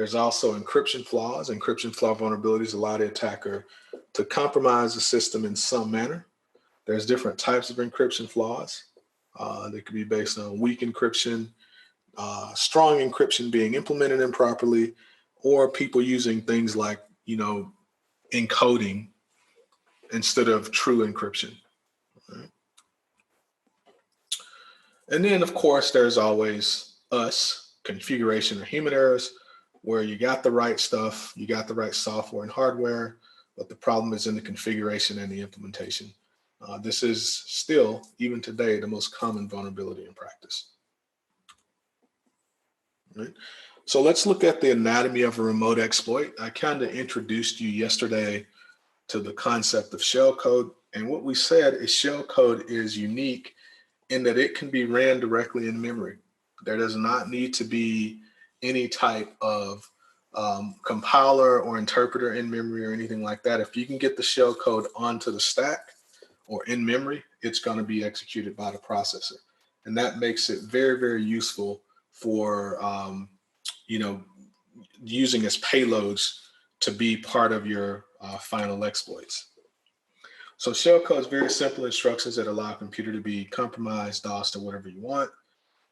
There's also encryption flaws. Encryption flaw vulnerabilities allow the attacker to compromise the system in some manner. There's different types of encryption flaws. They could be based on weak encryption, strong encryption being implemented improperly, or people using things like, encoding instead of true encryption. Right? And then, of course, there's always configuration or human errors, where you got the right stuff, you got the right software and hardware, but the problem is in the configuration and the implementation. This is still, even today, the most common vulnerability in practice. Right? So let's look at the anatomy of a remote exploit. I kind of introduced you yesterday to the concept of shellcode. And what we said is shellcode is unique in that it can be ran directly in memory. There does not need to be any type of compiler or interpreter in memory or anything like that. If you can get the shellcode onto the stack or in memory, it's going to be executed by the processor. And that makes it very, very useful for using as payloads to be part of your final exploits. So shellcode is very simple instructions that allow a computer to be compromised, DOSed, or whatever you want.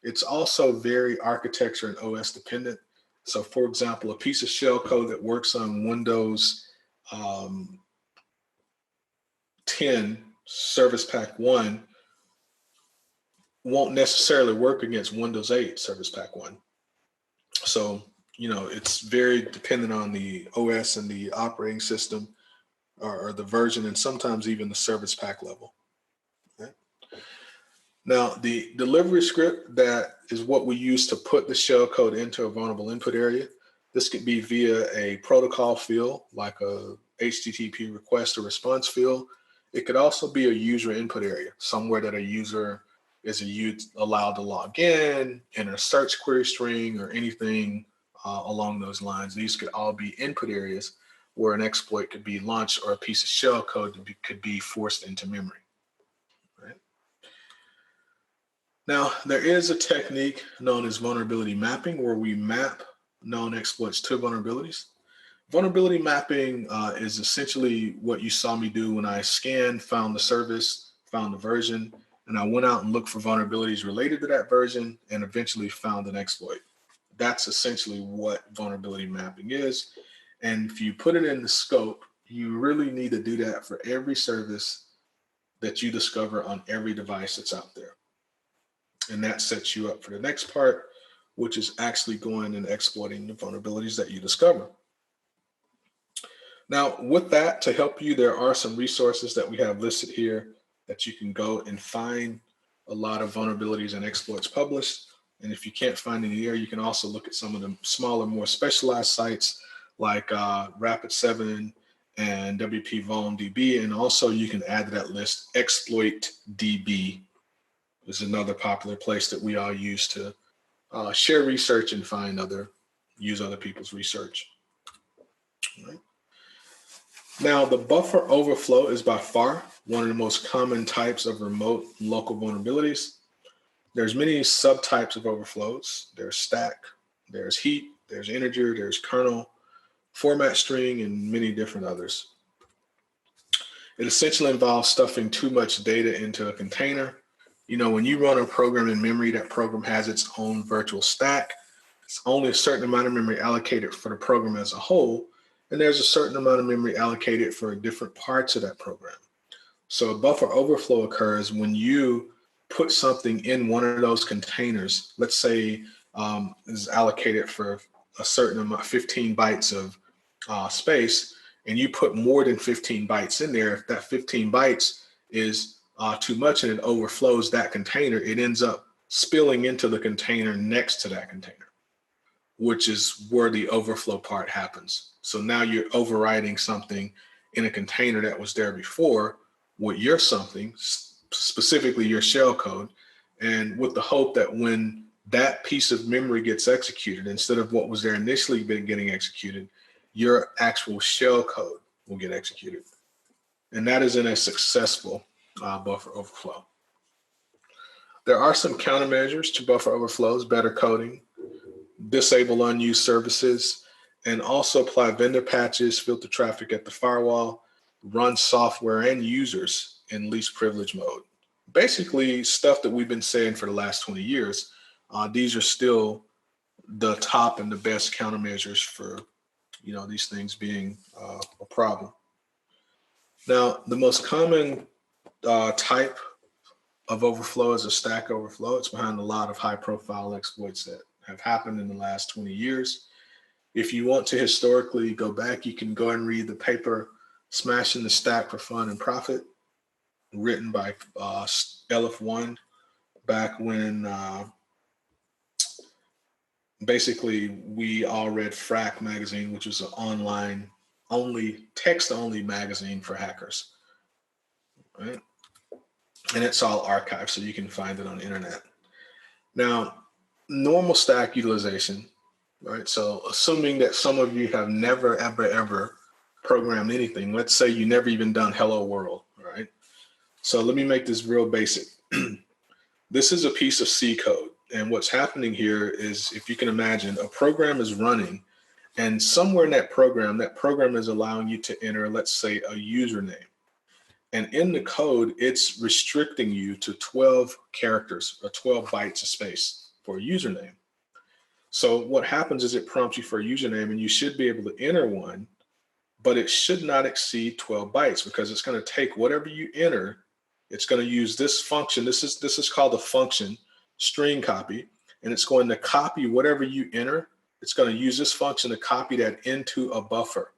It's also very architecture and OS dependent. So for example, a piece of shellcode that works on Windows 10 Service Pack 1 won't necessarily work against Windows 8 Service Pack 1. So, it's very dependent on the OS and the operating system or the version, and sometimes even the service pack level. Okay? Now, the delivery script, that is what we use to put the shellcode into a vulnerable input area. This could be via a protocol field, like a HTTP request or response field. It could also be a user input area, somewhere that a user is allowed to log in a search query string or anything along those lines. These could all be input areas where an exploit could be launched or a piece of shellcode could be forced into memory. Right? Now, there is a technique known as vulnerability mapping, where we map known exploits to vulnerabilities. Vulnerability mapping is essentially what you saw me do when I scanned, found the service, found the version, and I went out and looked for vulnerabilities related to that version and eventually found an exploit. That's essentially what vulnerability mapping is. And if you put it in the scope, you really need to do that for every service that you discover on every device that's out there. And that sets you up for the next part, which is actually going and exploiting the vulnerabilities that you discover. Now, with that, to help you, there are some resources that we have listed here that you can go and find a lot of vulnerabilities and exploits published. And if you can't find any there, you can also look at some of the smaller, more specialized sites like Rapid7 and WP VulnDB. And also you can add to that list ExploitDB is another popular place that we all use to share research and use other people's research. All right. Now, the buffer overflow is by far one of the most common types of remote local vulnerabilities. There's many subtypes of overflows. There's stack, there's heap, there's integer, there's kernel, format string, and many different others. It essentially involves stuffing too much data into a container. When you run a program in memory, that program has its own virtual stack. It's only a certain amount of memory allocated for the program as a whole, and there's a certain amount of memory allocated for different parts of that program. So a buffer overflow occurs when you put something in one of those containers. Let's say is allocated for a certain amount, 15 bytes of space, and you put more than 15 bytes in there. If that 15 bytes is too much and it overflows that container, it ends up spilling into the container next to that container, which is where the overflow part happens. So now you're overriding something in a container that was there before with your something, specifically your shellcode, and with the hope that when that piece of memory gets executed, instead of what was there initially getting executed, your actual shellcode will get executed. And that isn't a successful buffer overflow. There are some countermeasures to buffer overflows: better coding, disable unused services, and also apply vendor patches, filter traffic at the firewall, run software and users in least privilege mode. Basically, stuff that we've been saying for the last 20 years. These are still the top and the best countermeasures for these things being a problem. Now, the most common type of overflow is a stack overflow. It's behind a lot of high-profile exploits that have happened in the last 20 years. If you want to historically go back, you can go and read the paper "Smashing the Stack for Fun and Profit," written by LF1 back when basically we all read Frack magazine, which was an online only text only magazine for hackers, right? And it's all archived, so you can find it on the internet. Now, normal stack utilization, right? So assuming that some of you have never, ever programmed anything, let's say you never even done hello world, right? So let me make this real basic. This is a piece of C code. And what's happening here is, if you can imagine, a program is running, and somewhere in that program is allowing you to enter, let's say, a username. And in the code, it's restricting you to 12 characters or 12 bytes of space for a username. So what happens is it prompts you for a username, and you should be able to enter one, but it should not exceed 12 bytes, because it's going to take whatever you enter. It's going to use this function. This is called the function string copy, and it's going to copy whatever you enter. It's going to use this function to copy that into a buffer.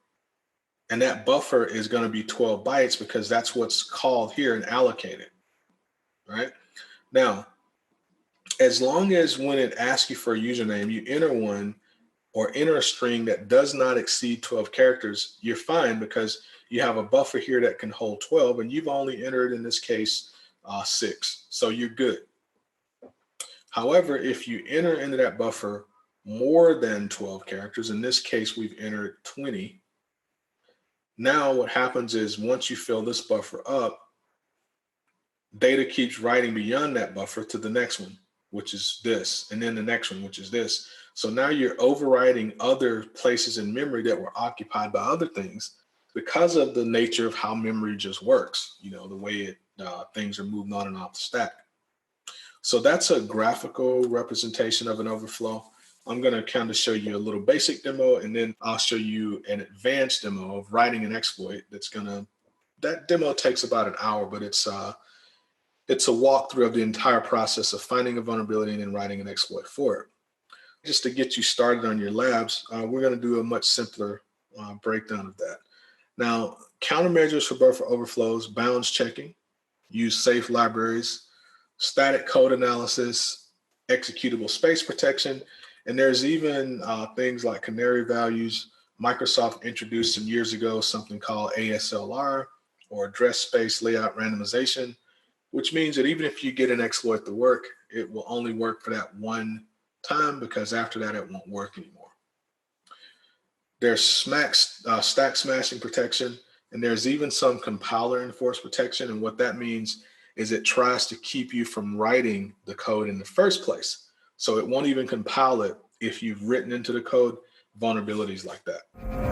And that buffer is going to be 12 bytes, because that's what's called here and allocated, right? Now, as long as when it asks you for a username, you enter one or enter a string that does not exceed 12 characters, you're fine, because you have a buffer here that can hold 12, and you've only entered, in this case, 6. So you're good. However, if you enter into that buffer more than 12 characters, in this case, we've entered 20. Now what happens is, once you fill this buffer up, data keeps writing beyond that buffer to the next one, which is this, and then the next one, which is this. So now you're overriding other places in memory that were occupied by other things, because of the nature of how memory just works, the way things are moving on and off the stack. So that's a graphical representation of an overflow. I'm going to kind of show you a little basic demo, and then I'll show you an advanced demo of writing an exploit. That demo takes about an hour, but it's a walkthrough of the entire process of finding a vulnerability and then writing an exploit for it. Just to get you started on your labs, we're going to do a much simpler breakdown of that. Now, countermeasures for buffer overflows: bounds checking, use safe libraries, static code analysis, executable space protection, and there's even things like canary values. Microsoft introduced some years ago something called ASLR, or address space layout randomization, which means that even if you get an exploit to work, it will only work for that one time, because after that it won't work anymore. There's stack smashing protection, and there's even some compiler enforced protection. And what that means is it tries to keep you from writing the code in the first place. So it won't even compile it if you've written into the code vulnerabilities like that.